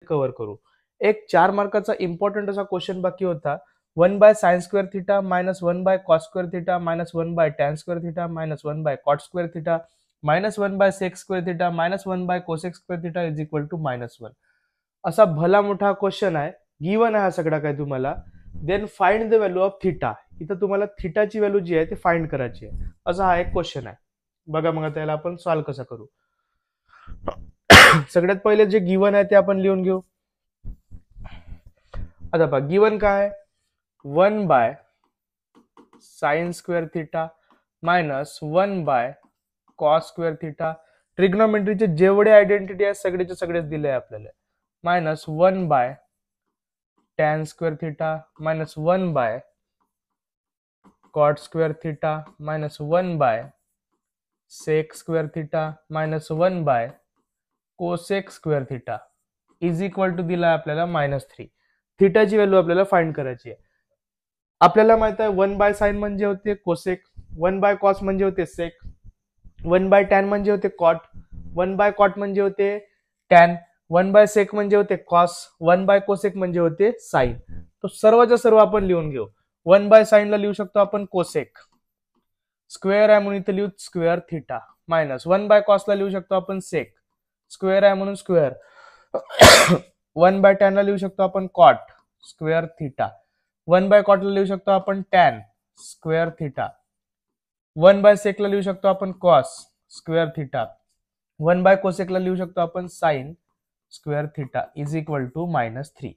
Cover करू. एक 4 मार्काचा important असा क्वेश्चन बाकी होता. 1/sin² theta minus 1/cos² theta minus 1/tan² theta minus 1/cot² theta minus 1/sec² theta minus 1/cosec² theta is equal to -1. असा भला मोठा क्वेश्चन आहे. गिवन आहे हा सगळा काय तुम्हाला. Then find the value of theta. इथं तुम्हाला थीटाची व्हॅल्यू जी आहे ती फाइंड करायची आहे. असा हा एक क्वेश्चन आहे. बघा मग त्याला आपण सॉल्व्ह कसा करू. सगळ्यात पहिले जे गिवन आहे ते आपण लिहून घेऊ. आता पहा गिवन काय, 1/sin² theta minus 1/cos² theta. ट्रिग्नोमेट्रीचे जेवढे आयडेंटिटी आहेत सगळेचे सगळेच दिले आहे आपल्याला. Minus 1/tan² theta minus 1/cot² theta minus 1/sec² theta minus 1/cosec² theta is equal to दिला आपल्याला -3. थीटाची व्हॅल्यू आपल्याला फाइंड करायची आहे. आपल्याला माहित आहे 1/sin म्हणजे होते कोसेक, 1/cos म्हणजे होते सेक, 1/tan म्हणजे होते कॉट, 1/cot म्हणजे होते टॅन, 1/sec म्हणजे होते कॉस, 1/cosec म्हणजे होते साइन. तो सर्वच्या सर्व आपण लिहून घेऊ. 1/sin ला लिहू शकतो आपण कोसेक, स्क्वेअर आहे म्हणून इथे लिहू स्क्वेअर थीटा, मायनस 1/cos ला लिहू शकतो आपण सेक, स्क्वेअर आहे म्हणून स्क्वेअर. 1/tan ला लिहू शकतो आपण कॉट, स्क्वेअर थीटा. 1/cot ला लिहू शकतो आपण टॅन, स्क्वेअर थीटा. 1/sec ला लिहू शकतो आपण कॉस, स्क्वेअर थीटा. 1/cosec ला लिहू शकतो आपण sine, square theta is equal to -3.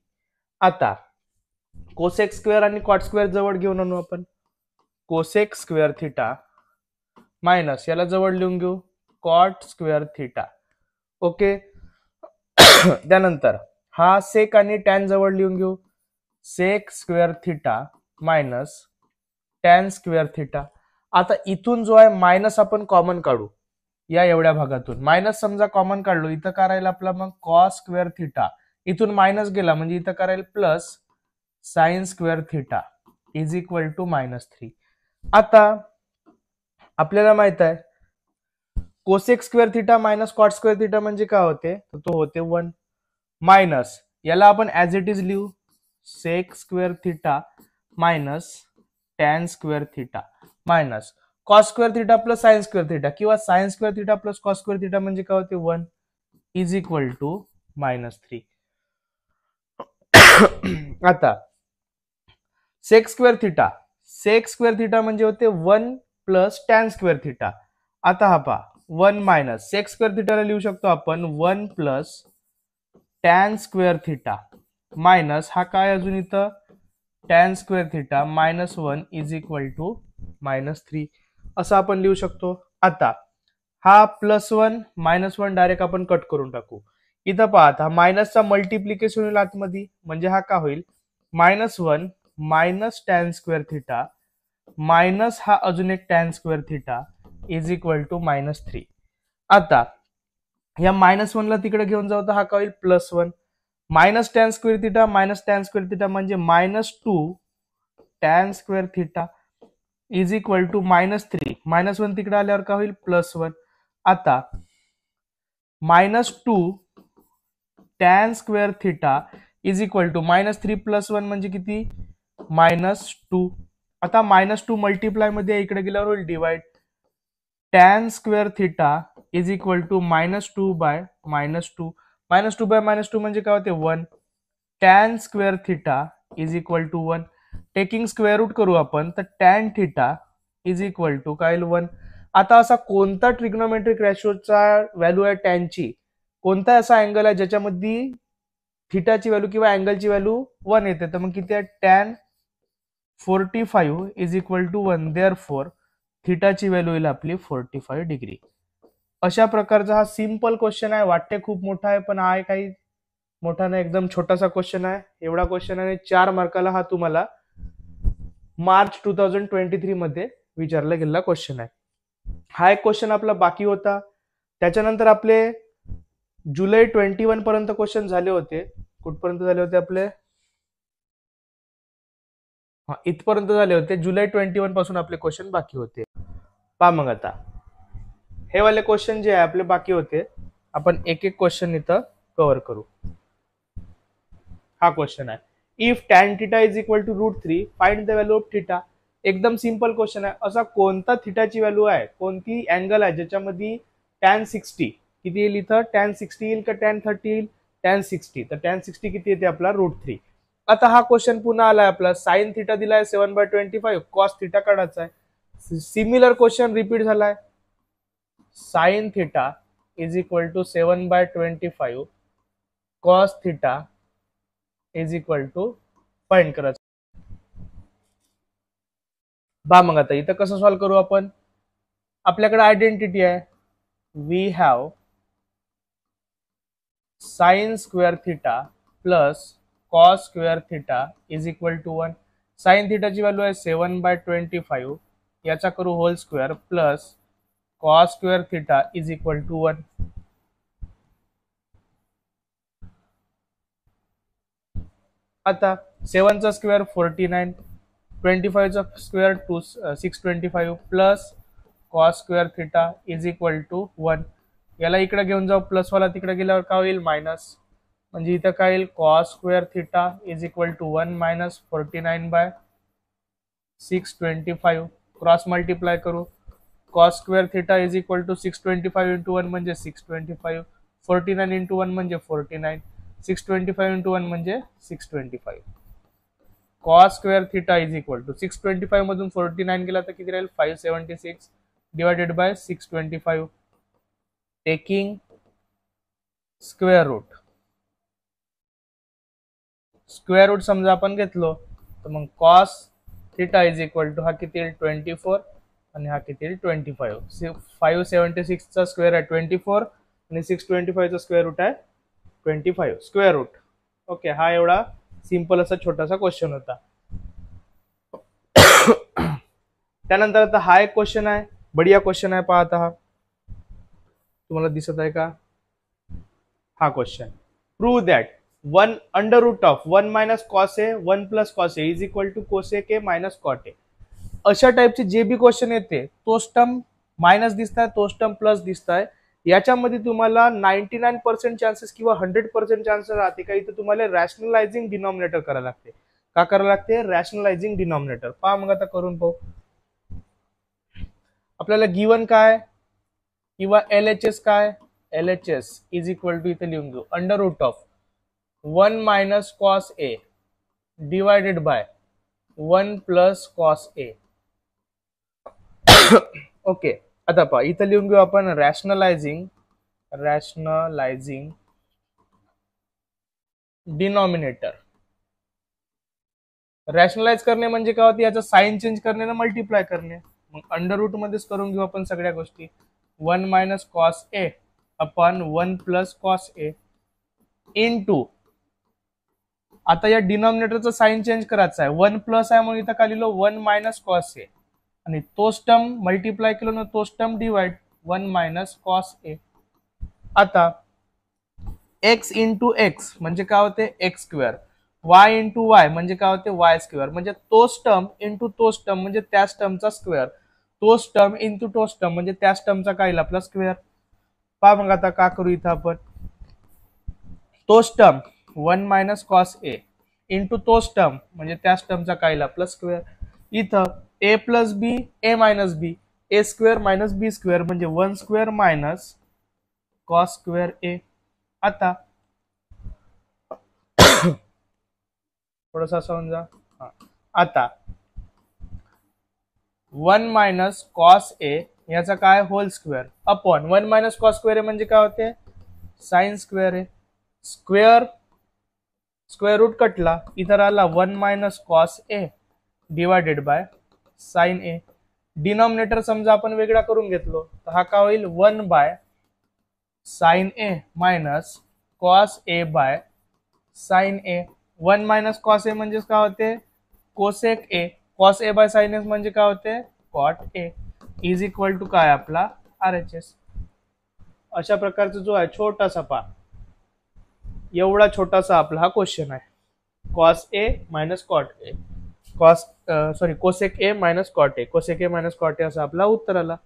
आता कोसेक स्क्वेअर आणि कॉट स्क्वेअर जवळ घेऊन आणू आपण. कोसेक स्क्वेअर थीटा मायनस याला जवळ लिहून घेऊ कॉट स्क्वेअर थीटा. ओके. त्यानंतर हा सेक आणि टॅन जवळ लिहून घेऊ. Sec square theta minus tan square theta. आता इथून जो आहे मायनस आपण कॉमन काढू. या एवढ्या भागातून मायनस समजा कॉमन काढलो, इथं करायला आपला मग कॉस स्क्वेअर थीटा, इथून मायनस गेला म्हणजे इथं करायला plus sine square theta is equal to -3. आता आपल्याला माहित आहे cosec square theta minus cot square theta म्हणजे काय होते, तो होते 1. मायनस याला आपण ऍज इट इज लिहू sec square theta minus tan square theta minus cos square theta plus sine square theta किंवा sine square theta plus cos square theta म्हणजे काय होते 1 इज इक्वल टू -3. आता सेक स्क्वेअर थीटा म्हणजे होते 1 प्लस टॅन स्क्वेअर थीटा. आता हा पहा 1 मायनस सेक स्क्वेअर थीटाला लिहू शकतो आपण 1 plus tan square theta minus हा काय अजून इथं tan square theta minus 1 is equal to -3 असं आपण लिहू शकतो. आता हा +1 -1 डायरेक्ट आपण कट करून टाकू. इथं पहा आता मायनसचा मल्टिप्लिकेशन होईल आतमध्ये, म्हणजे हा का होईल -1 minus tan square theta minus हा अजून एक tan square theta is equal to -3. आता या -1 ला तिकडे घेऊन जाऊ तर हा का होईल +1 minus tan square theta minus tan square theta म्हणजे -2 tan square theta is equal to -3. -1 तिकडे आल्यावर का होईल +1. आता -2 tan square theta is equal to -3 + 1 म्हणजे किती -2. आता -2 मल्टिप्लाय मध्ये इकडे गेल्यावर होईल divide. Tan square theta is equal to -2 by -2. -2 by -2 म्हणजे काय होते 1. Tan square theta is equal to 1. Taking square root करू आपण तर tan theta is equal to काय 1. आता असा कोणता ट्रिग्नोमेट्रिक रेशोचा व्हॅल्यू आहे टॅनची, कोणता असा अँगल आहे ज्याच्यामध्ये थीटाची व्हॅल्यू किंवा अँगलची व्हॅल्यू 1 येते, तर मग किती आहे tan 45 is equal to 1. Therefore थीटाची व्हॅल्यू येईल आपली 45 डिग्री. अशा प्रकारचा हा सिंपल क्वेश्चन आहे. वाटते खूप मोठा आहे पण आहे काही मोठा नाही, एकदम छोटासा क्वेश्चन आहे. एवढा क्वेश्चन आहे 4 मार्काला हा तुम्हाला मार्च 2023 मध्ये विचारला गेलेला क्वेश्चन आहे. हा एक क्वेश्चन आपला बाकी होता. त्याच्यानंतर आपले जुलै 21 पर्यंत क्वेश्चन झाले होते. कुठपर्यंत झाले होते आपले, इथपर्यंत झाले होते. जुलै 21 पासून आपले क्वेश्चन बाकी होते. पहा मग आता हे वाले क्वेश्चन जे आहे आपले बाकी होते, आपण एक एक क्वेश्चन इथं कव्हर करू. हा क्वेश्चन आहे. If tan theta is equal to √3 find the value of theta. एकदम सिंपल क्वेश्चन आहे. असा कोणता थिटाची व्हॅल्यू आहे, कोणती अँगल आहे ज्याच्यामध्ये टॅन 60 किती येईल, इथं टॅन 60 येईल का टॅन 30 येईल, टॅन 60. तर टॅन 60 किती येते आपला √3. आता हा क्वेश्चन पुन्हा आलाय आपला. साइन थिटा दिलाय 7/25, कॉस थिटा काढायचा आहे. सिमिलर क्वेश्चन रिपीट झालाय. Sine theta is equal to 7/25 cos theta is equal to find करायचं. मग आता इथं कसं सॉल्व्ह करू आपण. आपल्याकडे आयडेंटिटी आहे. We have sine square theta plus cos square theta is equal to 1. Sine थिटाची व्हॅल्यू आहे 7/25, याचा करू whole square plus cos square theta is equal to 1. आता 7चा स्क्वेअर 49, 25चा square 625 plus cos square theta is equal to 1. याला इकडे घेऊन जाऊ, प्लस वाला तिकडे गेल्यावर काय होईल मायनस. म्हणजे इथं काय येईल cos square theta is equal to 1 minus 49/625. Cross multiply करू. Cos square theta is equal to 625 into 1 म्हणजे 625, 49 इंटू 1 म्हणजे 49, 625 इंटू 1 म्हणजे 625. Cos square theta is equal to 625 मधून 49 गेला तर किती राहील 576 divided by 625. Taking square root. Square root समजा आपण घेतलो तर मग cos theta is equal to हा किती येईल 24 आणि हा किती येईल 25. 576 चा स्क्वेअर आहे 24 आणि 625 चा स्क्वेअर रूट आहे 25 स्क्वेअर रूट. ओके, हा एवढा सिंपल असा छोटासा क्वेश्चन होता. त्यानंतर आता हा एक क्वेश्चन आहे, बढिया क्वेश्चन आहे. पाहता हा तुम्हाला दिसत आहे का. हा question, prove that 1 under root of 1 minus cos A 1 plus cos A is equal to cosec A minus cot A. अशा टाइपचे जे बी क्वेश्चन येते, तोच टर्म मायनस दिसताय, तोच टर्म प्लस दिसताय, याच्यामध्ये तुम्हाला 99% चान्सेस किंवा 100% चान्सेस राहते का इथं तुम्हाला रॅशनलायझिंग डिनॉमिनेटर करायला लागते. का करायला लागते रॅशनलायझिंग डिनॉमिनेटर. पहा मग आता करून पाहू. आपल्याला गिवन काय किंवा LHS काय, LHS इज इक्वल टू इथे लिहून घेऊ under root of 1 minus cos A divided by 1 plus cos A. Okay, आता पहा इथं लिहून घेऊ आपण रॅशनलायझिंग डिनॉमिनेटर. रॅशनलाइज करणे म्हणजे काय होते, याचा साइन चेंज करणे ना मल्टिप्लाय करणे. मग अंडर रूट मध्येच करून घेऊ आपण सगळ्या गोष्टी. 1 मायनस कॉस ए अपॉन 1 प्लस कॉस ए इनटू, आता या डिनॉमिनेटरचा साइन चेंज करायचा आहे. 1 प्लस आहे म्हणून इथं काय लिहिलो 1 मायनस कॉस ए आणि तोच टर्म मल्टिप्लाय केलो ना तोच टर्म डिवाइड 1 मायनस कॉस ए. आता एक्स इंटू एक्स म्हणजे काय होते x square, Y into Y म्हणजे काय होते वाय स्क्वेअर. म्हणजे तोच टर्म इंटू तोच टर्म म्हणजे त्याच टर्मचा स्क्वेअर, तोच टर्म इंटू तोच टर्म म्हणजे त्याच टर्मचा काय आपला स्क्वेअर. पहा मग आता का करू इथं आपण, तोच टर्म 1 मायनस कॉस ए इंटू तोच टर्म म्हणजे त्याच टर्मचा काय आपला स्क्वेअर. इथं A plus B A minus B, A square minus B square म्हणजे 1 स्क्वेअर मायनस कॉस स्क्वेअर ए. आता थोडासा समजा, आता 1 मायनस कॉस ए याचा काय whole square upon 1 minus cos square A म्हणजे काय होते sine square A. Square square root कटला, इथं राहिला 1 minus cos A divided by sine A. Denominator समजा आपण वेगळा करून घेतलो तर हा काय होईल 1 by sine A minus cos A by sine A. 1 minus cos A म्हणजे काय होते cosec A, cos A by sine A म्हणजे काय होते cot A is equal to काय आपला RHS. अशा प्रकारचा जो आहे छोटासा पा एवढा छोटासा आपला हा क्वेश्चन आहे. Cos A minus cot A, cosec A minus cot A, cosec A minus cot A असा आपला उत्तर आला.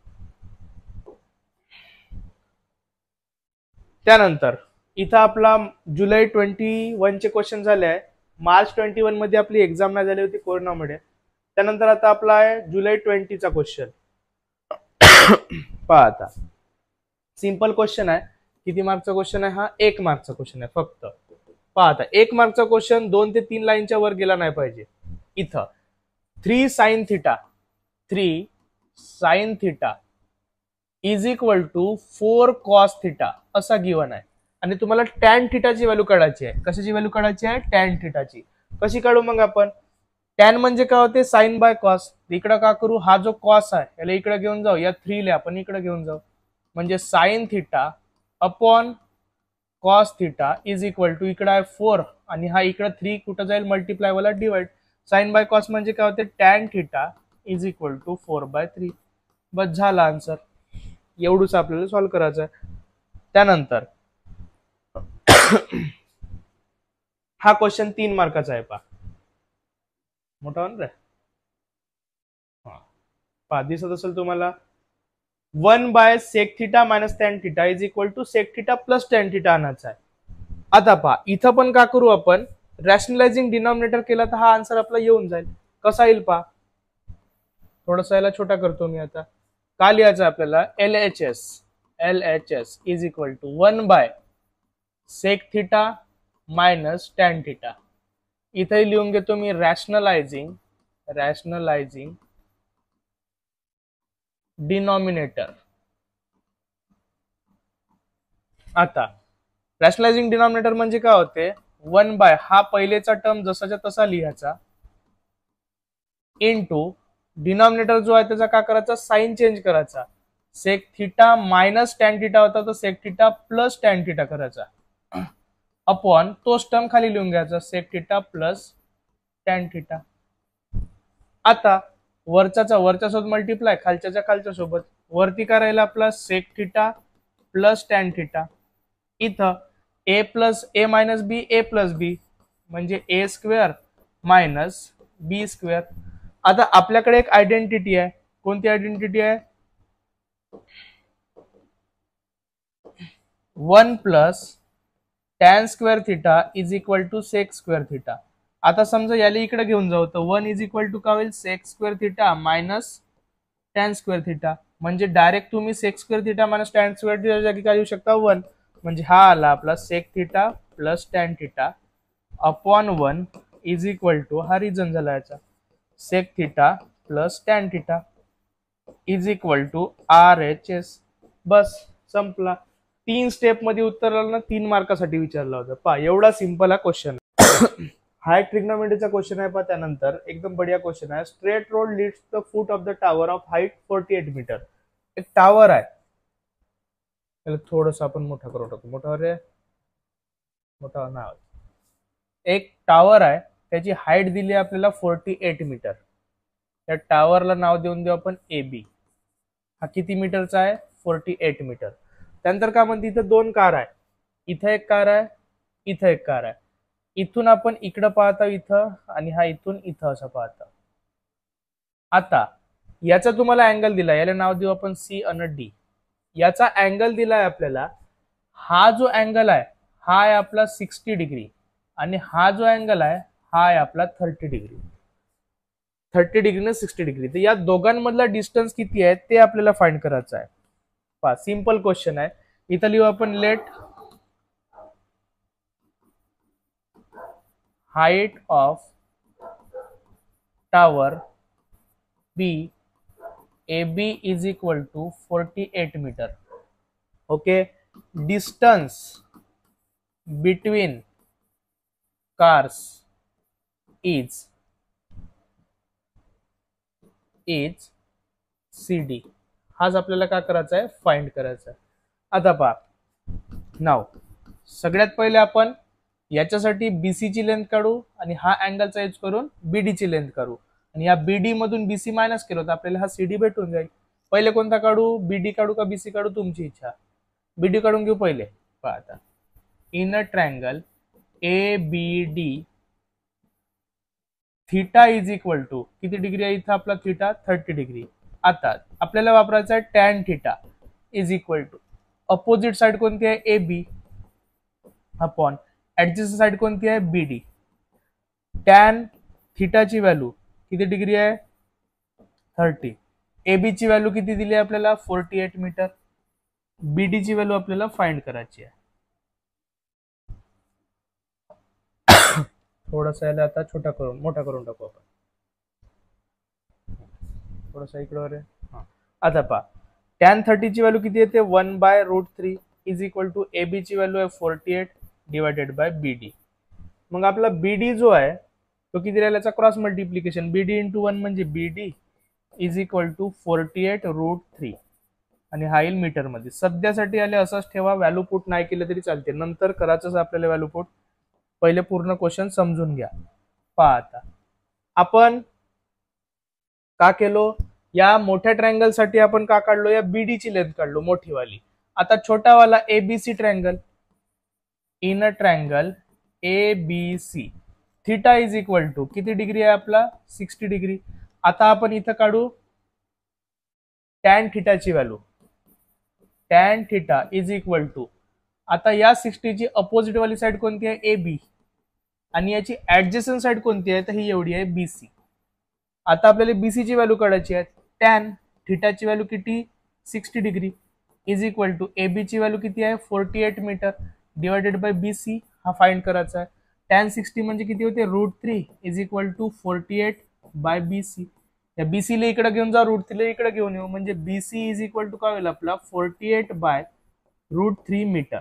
त्यानंतर इथं आपला जुलै 21 चे क्वेश्चन झाले आहे. मार्च 21 मध्ये आपली एक्झाम नाही झाली होती कोरोनामुळे. त्यानंतर आता आपला आहे जुलै 20 चा क्वेश्चन. पहा आता सिंपल क्वेश्चन आहे. किती मार्कचा क्वेश्चन आहे हा? 1 मार्कचा क्वेश्चन आहे फक्त. पहा आता 1 मार्कचा क्वेश्चन 2 ते 3 लाईनच्या वर गेला नाही पाहिजे. इथं 3 sin theta is equal to 4 cos theta असा गिवन आहे. आणि तुम्हाला tan थिटाची व्हॅल्यू काढायची आहे. कशाची व्हॅल्यू काढायची आहे? tan थिटाची. कशी काढू मग आपण? tan म्हणजे काय होते? Sine by cos. इकडे का करू? हा जो कॉस आहे याला इकडे घेऊन जाऊ, या 3 ला आपण इकडे घेऊन जाऊ. म्हणजे sine theta upon cos theta is equal to इकडे आहे 4 आणि हा इकडे 3 कुठं जाईल? मल्टिप्लाय वाला डिवाइड. साइन बाय कॉस म्हणजे काय होते? tan theta is equal to 4/3. बस झाला आन्सर. एवढंच आपल्याला सॉल्व्ह करायचं आहे. त्यानंतर हा क्वेश्चन 3 मार्काचा आहे. पहा मोठा होणार रे. पहा दिसत असेल तुम्हाला. 1/sec theta minus tan theta is equal to sec theta plus tan theta आणायचा आहे. आता पहा इथं पण का करू आपण? रॅशनलायझिंग डिनॉमिनेटर केला तर हा आन्सर आपला येऊन जाईल. कसा येईल पहा. थोडासा याला छोटा करतो मी आता. का लिहायचं आपल्याला? LHS is equal to 1/sec theta minus tan theta. इथे लिहून घेतो मी रॅशनलायझिंग डिनॉमिनेटर. आता रॅशनलायझिंग डिनॉमिनेटर म्हणजे काय होते? 1/ हा पहिलेचा टर्म जसाच्या तसा लिहायचा इनटू डिनॉमिनेटर जो आहे त्याचा काय करायचा? साइन चेंज करायचा. Sec theta minus tan theta होता तर sec theta plus tan theta करायचा अपॉन तोच टर्म खाली लिहून घ्यायचा sec theta plus tan theta. आता वरच्या सोबत मल्टिप्लाय, खालच्या सोबत. वरती करायला आपला sec theta plus tan theta. इथं A plus A minus B A plus B म्हणजे A square minus B square. आता आपल्याकडे एक आयडेंटिटी आहे. कोणती आयडेंटिटी आहे? 1 plus tan square theta is equal to sec square theta. आता समजा याला इकडे घेऊन जाऊ तर 1 इज इक्वल टू काय होईल? Sec square theta minus tan square theta. म्हणजे डायरेक्ट तुम्ही sec square theta minus tan square theta जागी काय लिहू शकता? 1. म्हणजे हा आला आपला sec theta plus tan theta upon 1 is equal to, हा रिजन झाला याचा, sec theta plus tan theta is equal to RHS. बस संपला. 3 स्टेप मध्ये उत्तर आलं ना. 3 मार्कासाठी विचारलं होतं. पहा एवढा सिंपल हा क्वेश्चन. हा एक ट्रिग्नोमेट्रीचा क्वेश्चन आहे. पहा त्यानंतर एकदम बढिया क्वेश्चन आहे. Straight road leads the foot of the tower of height 48 metre. एक टावर आहे. त्याला थोडस आपण मोठा करून टाकू. मोठा नाव. एक टावर आहे. त्याची हाईट दिली आपल्याला 48 मीटर. त्या टावरला नाव देऊन देऊ आपण AB. हा किती मीटरचा आहे? 48 मीटर. त्यानंतर काय म्हणते? इथं 2 कार आहे. इथं एक कार आहे, इथं एक कार आहे. इथून आपण इकडं पाहता इथं आणि हा इथून इथं असं पाहता. आता याचा तुम्हाला अँगल दिला, याला नाव देऊ आपण C आणि D. याचा अँगल दिलाय आपल्याला. हा जो अँगल आहे हा आहे आपला 60 डिग्री आणि हा जो अँगल आहे हा आहे आपला 30 डिग्री. 30 डिग्री ने 60 डिग्री. तर या दोघांमधला डिस्टन्स किती आहे ते आपल्याला फाइंड करायचं आहे. पहा सिंपल क्वेश्चन आहे. इथं लिहू आपण let height of tower B AB is equal to 48 metre. Okay. Distance between cars is CD. हाच आपल्याला काय करायचा आहे? फाइंड करायचा आहे. आता पहा नाव सगळ्यात पहिले आपण याच्यासाठी BC ची लेंथ काढू आणि हा अँगलचा यूज करून BD ची लेंथ काढू आणि या BD मधून BC मायनस केलं तर आपल्याला हा CD भेटून जाईल. पहिले कोणता काढू? BD काढू का BC काढू? तुमची इच्छा. BD काढून घेऊ पहिले. पहा आता in a triangle ABD theta is equal to किती डिग्री आहे? इथं आपला थीटा 30 डिग्री. आता आपल्याला वापरायचा आहे tan theta is equal to opposite side कोणती आहे? AB. अपॉन ऍडजस्टंट साइड कोणती आहे बीडी. टॅन थिटाची व्हॅल्यू किती डिग्री आहे 30. एबी ची व्हॅल्यू किती दिली आहे आपल्याला 48 मीटर. बीडी ची व्हॅल्यू आपल्याला फाइंड करायची आहे. थोडासा याला आता मोठा करून टाकू आपण. थोडासा इकडे आता पहा टॅन 30 ची व्हॅल्यू किती येते 1/√3 इज इक्वल टू एबी ची व्हॅल्यू आहे 48 डिवायडेड बाय बीडी. मग आपला बीडी जो आहे तो किती राहिला याचा क्रॉस मल्टिप्लिकेशन बीडी इंटू 1 म्हणजे बीडी इज इक्वल टू 48√3 आणि हा येईल मीटर मध्ये. सध्यासाठी आले असंच ठेवा, व्हॅल्यू पुट नाही केलं तरी चालते, नंतर करायचं आपल्याला व्हॅल्यू पुट. पहिले पूर्ण क्वेश्चन समजून घ्या. पहा आता आपण का केलो या मोठ्या ट्रायंगल साठी आपण का काढलो या बीडी ची लेंथ काढलो मोठी वाली. आता छोटावाला ABC triangle in a triangle ABC theta is equal to किती डिग्री आहे आपला 60 डिग्री. आता आपण इथं काढू टॅन थिटाची value. Tan theta is equal to आता या 60 ची अपोजिट वाली साइड कोणती आहे एबी आणि याची ऍडजस्टंट साइड कोणती आहे तर ही एवढी आहे बीसी. आता आपल्याला बीसी ची व्हॅल्यू काढायची आहे. टॅन थिटाची व्हॅल्यू किती 60 degree is equal to AB ची व्हॅल्यू किती आहे 48 मीटर डिवायडेड बाय बीसी हा फाइंड करायचा आहे. टॅन 60 म्हणजे किती होते √3 is equal to 48 by BC. या बीसी ला इकडे घेऊन जा √3 ला इकडे घेऊन येऊ म्हणजे बीसी इज इक्वल टू काय होईल आपला 48 बाय √3 मीटर.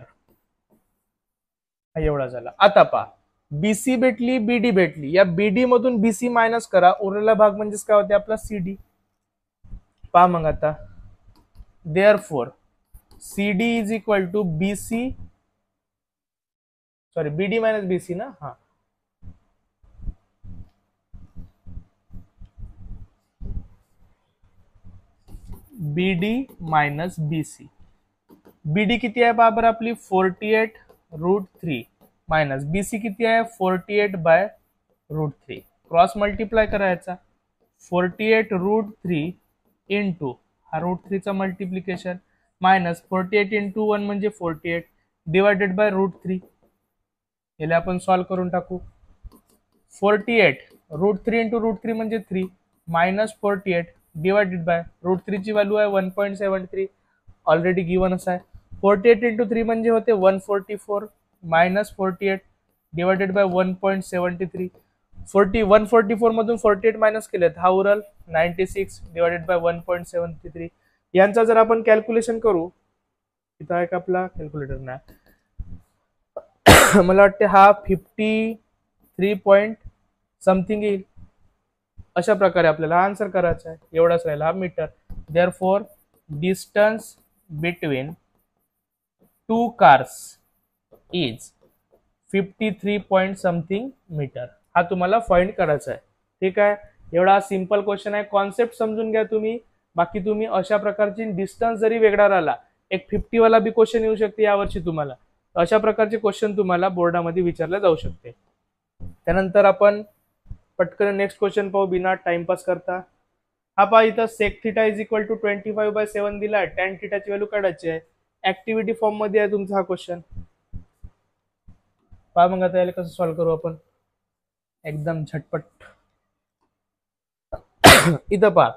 हा एवढा झाला. आता पहा बीसी भेटली बीडी भेटली, या बीडी मधून बीसी मायनस करा, उरलेला भाग म्हणजेच काय होते आपला सीडी. पहा मग आता therefore CD is equal to BC sorry BD minus BC ना हा बीडी मायनस बीसी. बीडी किती आहे बरोबर आपली 48√3 मायनस बीसी किती आहे 48 बाय √3. क्रॉस मल्टिप्लाय करायचा 48√3 इंटू हा √3 चा मल्टिप्लिकेशन मायनस 48 इंटू 1 म्हणजे 48 डिवायडेड बाय √3. याला आपण सॉल्व करून टाकू. 48 √3 इंटू √3 म्हणजे 3 मायनस 48 डिवायडेड बाय √3 ची व्हॅल्यू आहे 1.73 ऑलरेडी गिव्हनच आहे. 48 इंटू 3 म्हणजे होते 144 मायनस 48 डिवायडेड बाय 1.73. 144 मधून 48 मायनस केले हा उरल 96 डिवायडेड बाय 1.73. यांचा जर आपण कॅल्क्युलेशन करू इथं आहे का आपला कॅल्क्युलेटर ना मला वाटते हा 53 पॉइंट समथिंग येईल. अशा प्रकारे आपल्याला आन्सर करायचा आहे. एवढाच राहिला हा metre. Therefore distance between two cars is 53 point something metre. हा तुम्हाला फाइंड करायचा आहे. ठीक आहे, एवढा सिंपल क्वेश्चन आहे. कॉन्सेप्ट समजून घ्या तुम्ही. बाकी तुम्ही अशा प्रकारची डिस्टन्स जरी वेगळा राहिला एक 50 वाला बी क्वेश्चन येऊ शकते यावर्षी तुम्हाला. अशा प्रकारचे क्वेश्चन तुम्हाला बोर्डामध्ये विचारले जाऊ शकते. त्यानंतर आपण पटकन नेक्स्ट क्वेश्चन पाहू बिना टाइमपास करता. हा पहा इथं sec theta is equal to 25/7 दिला आहे. टॅन थिटाची व्हॅल्यू काढायची आहे. ऍक्टिव्हिटी फॉर्म मध्ये आहे तुमचा हा क्वेश्चन. पहा मग आता याला कसं सॉल्व्ह करू आपण एकदम झटपट. इथं पहा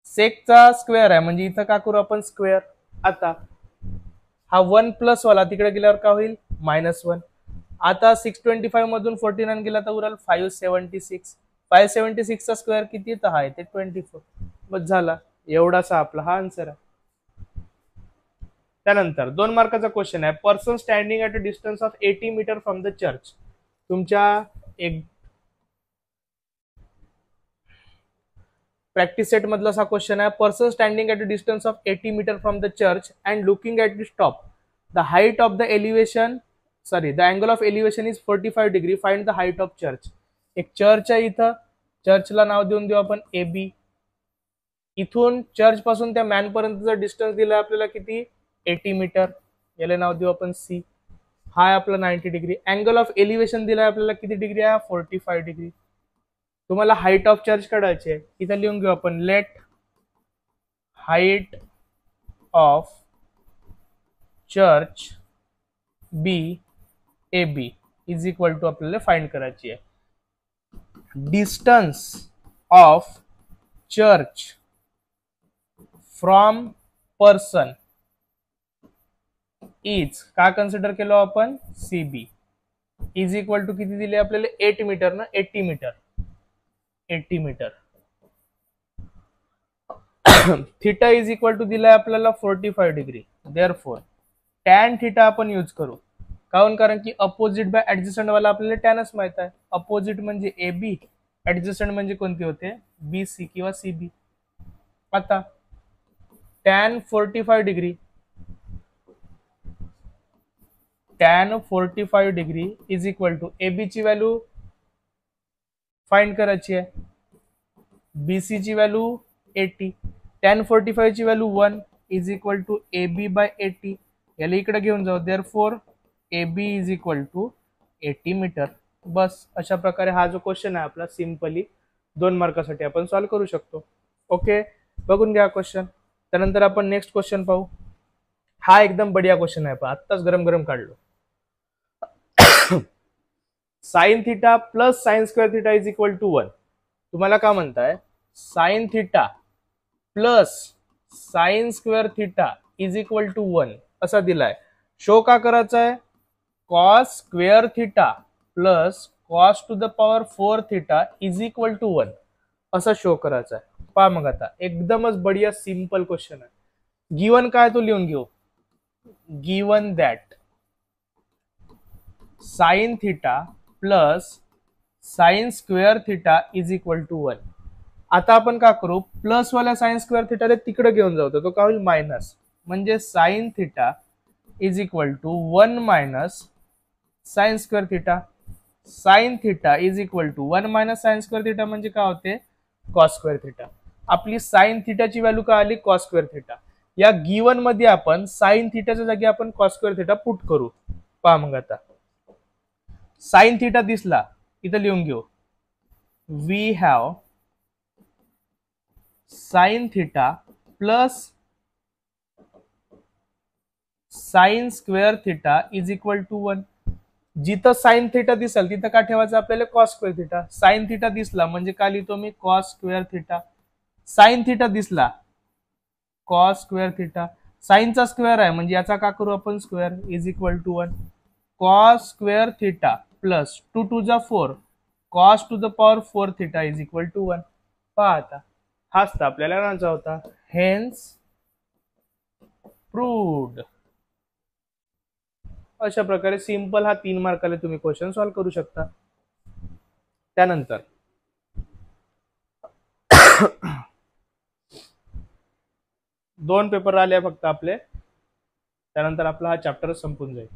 सेकचा स्क्वेअर आहे म्हणजे इथं का करू आपण स्क्वेअर. आता हा 1 प्लस वाला तिकडे गेल्यावर का होईल -1. आता 625 मधून 49 गेला तर उरल 576. 576 चा स्क्वेअर किती तर आहे ते 24. बस झाला. एवढासा आपला हा आन्सर आहे. त्यानंतर 2 मार्काचा क्वेश्चन आहे. Person standing at a distance of 80 metre from the church. तुमच्या एक प्रॅक्टिस सेट मधला हा क्वेश्चन आहे. Person standing at a distance of 80 metre from the church and looking at the top. The height of the elevation the angle of elevation is 45 degree. Find the height of church. एक church आहे इथं. चर्चला नाव देऊन देऊ आपण AB. इथून church पासून त्या मॅन पर्यंतचा डिस्टन्स दिला आपल्याला किती 80 मीटर. याला नाव देऊ आपण C. हा आहे आपला 90 डिग्री. अँगल ऑफ एलिव्हेशन दिला आपल्याला किती डिग्री आहे 45 डिग्री. तुम्हाला हाईट ऑफ चर्च काढायची आहे. इथं लिहून घेऊ आपण let height of church B A B is equal to आपल्याला फाइंड करायची आहे distance of church from person is काय कन्सिडर केलो आपण सीबी इज इक्वल टू किती दिले आपल्याला 8 मीटर ना 80 metre 80 metre theta is equal to दिलाय आपल्याला 45 डिग्री देअरफॉर टॅन थीटा आपण यूज करू कारण की अपोजिट बाय ऍडजस्टंट वाला आपल्याला टॅनच माहित आहे अपोजिट म्हणजे ए बी ऍडजस्टंट म्हणजे कोणते होते बी सी किंवा सी बी आता tan 45 degree tan 45 degree is equal to A B ची व्हॅल्यू फाइंड करायची आहे बीसी ची व्हॅल्यू 80 टॅन 45 ची value 1 is equal to A B by 80 याला इकडे घेऊन जाऊ therefore A B is equal to 80 metre बस अशा प्रकारे हा जो क्वेश्चन आहे आपला सिंपली 2 मार्कासाठी आपण सॉल्व्ह करू शकतो ओके बघून घ्या क्वेश्चन त्यानंतर आपण नेक्स्ट क्वेश्चन पाहू हा एकदम बढिया क्वेश्चन आहे आत्ताच गरम गरम काढलो sine theta plus sine square theta is equal to 1 तुम्हाला काय म्हणताय sine theta plus sine square theta is equal to 1 असा दिलाय शो का करायचा आहे cos square theta plus cos to the power 4 theta is equal to 1 असा show करायचा आहे पहा मग आता एकदमच बढिया सिंपल क्वेश्चन आहे गिवन काय तो लिहून घेऊ given that sine theta plus sine square theta is equal to 1 आता आपण काय करू प्लस वाला साइन स्क्वेअर थीटा तिकडे घेऊन जाऊ तो काय होईल मायनस म्हणजे sine theta is equal to 1 minus sine square theta sine theta is equal to 1 minus sine square theta म्हणजे काय होते कॉस स्क्वेअर थीटा आपली साइन थीटाची व्हॅल्यू काय आली कॉस स्क्वेअर थीटा या गिवन मध्ये आपण साइन थीटाच्या जागी आपण कॉस स्क्वेअर थीटा पुट करू पहा मग आता साइन थीटा दिसला इथं लिहून घेऊ we have sine theta plus sine square theta is equal to 1 जिथं साइन थीटा दिसेल तिथं काय ठेवायचं आपल्याला cos square theta sine theta दिसला म्हणजे काय लिहितो मी cos square theta sine theta दिसला कॉस स्क्वेअर थीटा साइनचा स्क्वेअर आहे म्हणजे याचा काय करू आपण square is equal to 1 cos square theta plus 2 to the 4 cos to the power 4 theta is equal to 1 पहा आता हाच तर आपल्याला आणायचा होता हेन्स प्रूव्ड अशा प्रकारे सिंपल हा 3 मार्काला तुम्ही क्वेश्चन सॉल्व्ह करू शकता त्यानंतर दोन पेपर आले फक्त आपले त्यानंतर आपला हा चॅप्टर संपून जाईल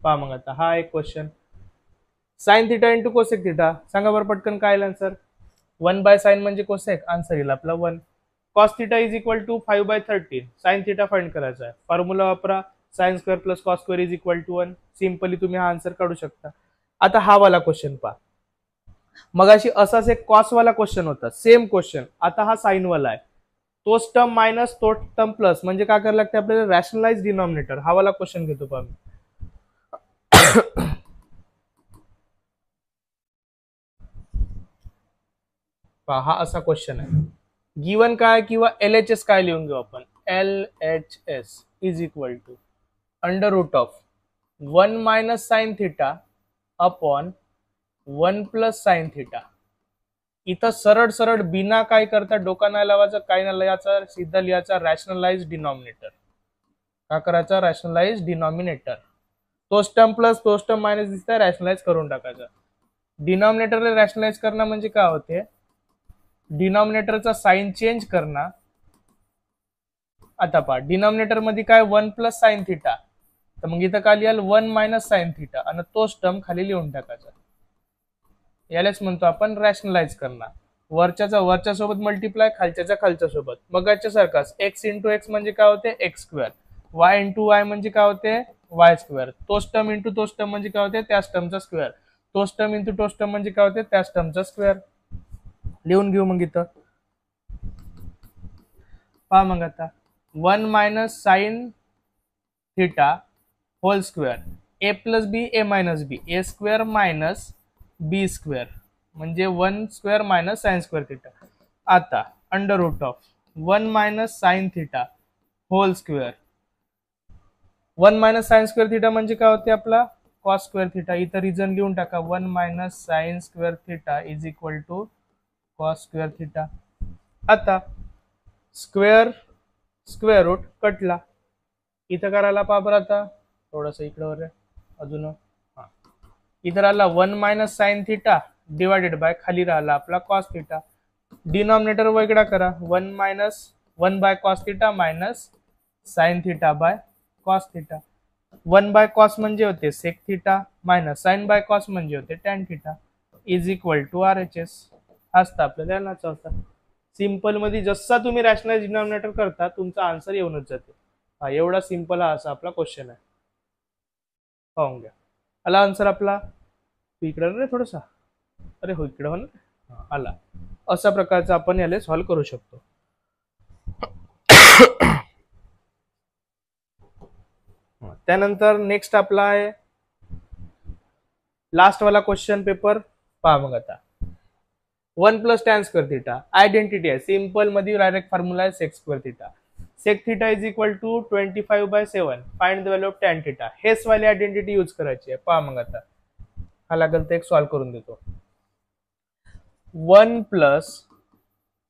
पहा मग आता हा एक question sine theta into cosec theta सांगा बरं पटकन काय येईल आन्सर 1 बाय साइन म्हणजे कोसेक आन्सर येईल आपला 1 cos theta is equal to 5 by 13 sine theta find करायचा आहे फॉर्म्युला वापरा sine square plus cos square is equal to 1 simply तुम्ही हा आन्सर काढू शकता आता हा वाला क्वेश्चन पहा मगाशी असाच एक कॉस वाला क्वेश्चन होता सेम क्वेश्चन आता हा साइन वाला आहे तोच टर्म मायनस तो टर्म प्लस म्हणजे काय करायला लागते आपल्याला रॅशनलाइज डिनॉमिनेटर हा वाला क्वेश्चन घेतो पहा मी हा असा क्वेश्चन आहे गिवन काय किंवा LHS काय लिहून घेऊ आपण LHS is equal to under root of 1 minus sine theta upon 1 plus sine theta इथं सरळ सरळ बिना काय करता डोका नाही लावायचं काय नाही लिहायचा सीधा लिहायचा रॅशनलाइज डिनॉमिनेटर काय करायचा रॅशनलाइज डिनॉमिनेटर तोच टर्म प्लस तोच टर्म मायनस दिसतंय रॅशनलाइज करून टाकायचा डिनॉमिनेटरला रॅशनलाइज करणं म्हणजे काय होते डिनॉमिनेटरचा साइन चेंज करणं आता पहा डिनॉमिनेटर मध्ये काय 1 प्लस साइन थीटा तर मग इथं काय लिहाल 1 मायनस साइन थीटा आणि तोच टर्म खाली लिहून टाकायचा यालाच म्हणतो आपण रॅशनलाइज करणं वरच्याचा वरच्या सोबत मल्टिप्लाय खालच्याचा खालच्या सोबत मग याच्या सारखाच x इंटू एक्स म्हणजे काय होते x square y into Y म्हणजे काय होते वाय स्क्वेअर तोच टर्म इंटू तोच टर्म म्हणजे काय होते त्याच टर्मचा स्क्वेअर तोच टर्म इंटू तोच टर्म म्हणजे काय होते त्याच टर्मचा स्क्वेअर लिहून घेऊ मग इथं पहा मग आता 1 minus sine theta whole square A plus B A minus B A square minus B square म्हणजे 1 square minus sine square theta. आता under root of 1 minus sine theta whole square. 1 minus sine square theta म्हणजे काय होते आपला cos square theta. इथं reason लिहून टाका 1 minus sine square theta is equal to cos square theta. आता square square root कटला. इथं करायला पहा बरं आता थोडंसं इकडं अजून इथं राहिला 1 minus sine theta divided by खाली राहिला आपला कॉस थिटा. डिनॉमिनेटर वेगळा करा 1 minus 1 by cos theta minus sine theta by cos theta. 1 by cos म्हणजे होते sec theta minus sine by cos म्हणजे होते tan theta is equal to RHS. असता आपल्याला यायलाच होता. सिंपल मध्ये जसा तुम्ही रॅशनल डिनॉमिनेटर करता तुमचा आन्सर येऊनच जाते. हा एवढा सिंपल हा असा आपला क्वेश्चन आहे. पाहून घ्या आला आन्सर आपला. इकडं रे थोडासा अरे हो इकडं हो ना आला. अशा प्रकारचा आपण याला सॉल्व्ह करू शकतो. त्यानंतर नेक्स्ट आपला आहे लास्ट वाला क्वेश्चन पेपर. पहा मग आता 1 plus tan square theta identity आहे. सिंपल मध्ये डायरेक्ट फॉर्म्युला आहे sec square theta. Sec theta is equal to 25/7 find the value of tan theta. हेच वाली आयडेंटिटी यूज करायची आहे. पहा मग आता हा लागेल तर एक सॉल्व्ह करून देतो. 1 plus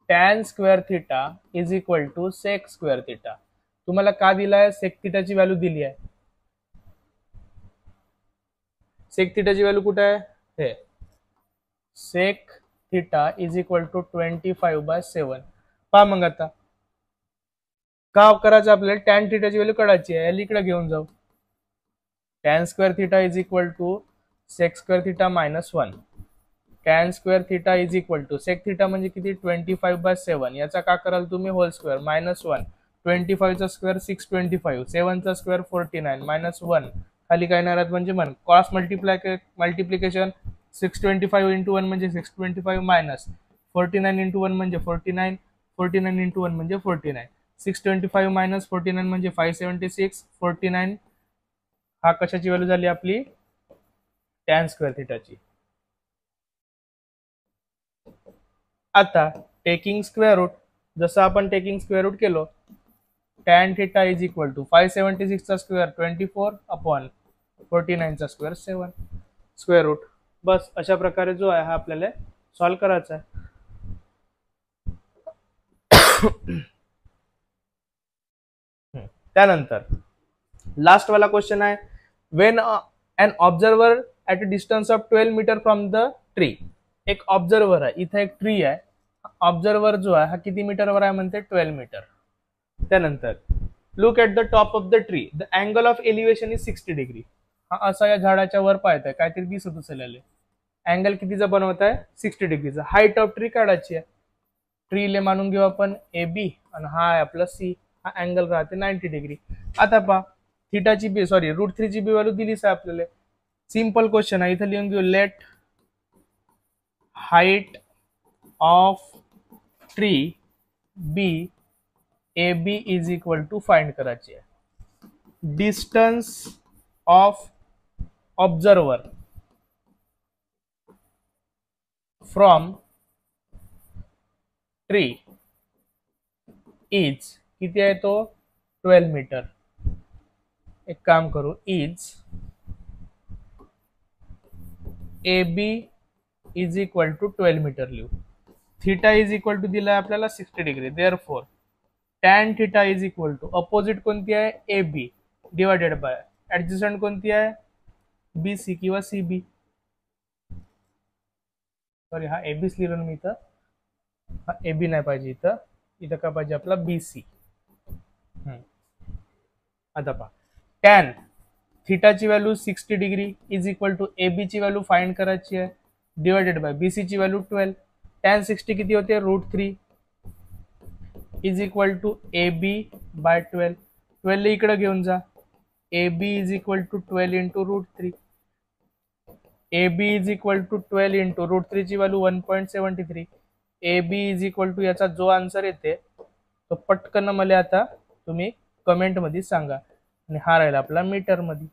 tan square theta is equal to sec square theta. तुम्हाला का दिलाय सेक थिटाची व्हॅल्यू दिली आहे. सेक थिटाची व्हॅल्यू कुठे आहे हे sec theta is equal to 25/7. पहा मग आता का करायचं आपल्याला टॅन थिटाची व्हॅल्यू काढायची आहे. याला इकडे घेऊन जाऊ. Tan square theta is equal to sec square theta minus 1. Tan square theta is equal to sec theta म्हणजे किती 25/7. याचा का कराल तुम्ही होल स्क्वेअर मायनस 1. 25 चा स्क्वेअर 625 7 चा स्क्वेअर 49 मायनस 1 खाली काय येणार म्हणजे मन क्रॉस मल्टिप्लिकेशन 625 इंटू 1 म्हणजे 625 मायनस 49 इंटू 1 म्हणजे 49 49 इंटू 1 म्हणजे 49 625 मायनस 49 म्हणजे 576 49 हा कशाची व्हॅल्यू झाली आपली टॅन स्क्वेअर थिटाची. आता टेकिंग स्क्वेअर रूट जसं आपण टेकिंग स्क्वेअर रूट केलो tan theta is equal to 576 चा स्क्वेअर 24 अपॉन 49 चा स्क्वेअर 7 स्क्वेअर रूट. बस अशा प्रकारे जो आहे हा आपल्याला सॉल्व्ह करायचा आहे. त्यानंतर लास्ट वाला क्वेश्चन आहे when an observer at a distance of 12 metre from the tree. एक ऑब्झर्वर आहे इथे एक ट्री आहे. ऑब्झर्वर जो आहे हा किती मीटरवर आहे म्हणते 12 मीटर. त्यानंतर look at the top of the tree the angle of elevation is 60 degree. हा असा या झाडाच्या वर पाहत आहे काहीतरी दिसत असेल. अँगल कितीचा बनवत आहे 60 डिग्रीचा. हाईट ऑफ ट्री काढायची आहे. ट्रीले मानून घेऊ आपण AB आणि हा आहे आपला C. हा अँगल राहते 90 डिग्री. आता पहा थिटाची बी सॉरी रूट 3 ची बी व्हॅल्यू दिलीच आहे आपल्याला. सिंपल क्वेश्चन आहे. इथं लिहून घेऊ let height of tree be AB is equal to find करायची आहे. Distance of observer from tree is किती आहे तो 12 मीटर. एक काम करू is AB is equal to 12 metre लिहू. थिटा इज इक्वल टू दिला आहे आपल्याला 60 degree. Therefore tan theta is equal to opposite कोणती आहे AB डिवायडेड बाय ऍडजस्टंट कोणती आहे BC किंवा CB. सॉरी हा ABच लिहिलं मी इथं. हा AB नाही पाहिजे इथं. इथं का पाहिजे आपला BC. आता पहा टॅन थिटाची value 60 degree is equal to AB ची व्हॅल्यू फाइंड करायची आहे डिवायडेड बाय BC ची व्हॅल्यू 12. टॅन 60 किती होते √3 is equal to AB by 12. 12 इकडे घेऊन जा. AB is equal to 12 into √3. AB is equal to 12 into √3 ची value 1.73. AB is equal to याचा जो आन्सर येते तो पटकन मला आता तुम्ही कमेंट मध्ये सांगा. आणि हा राहिला आपला मीटर मध्ये.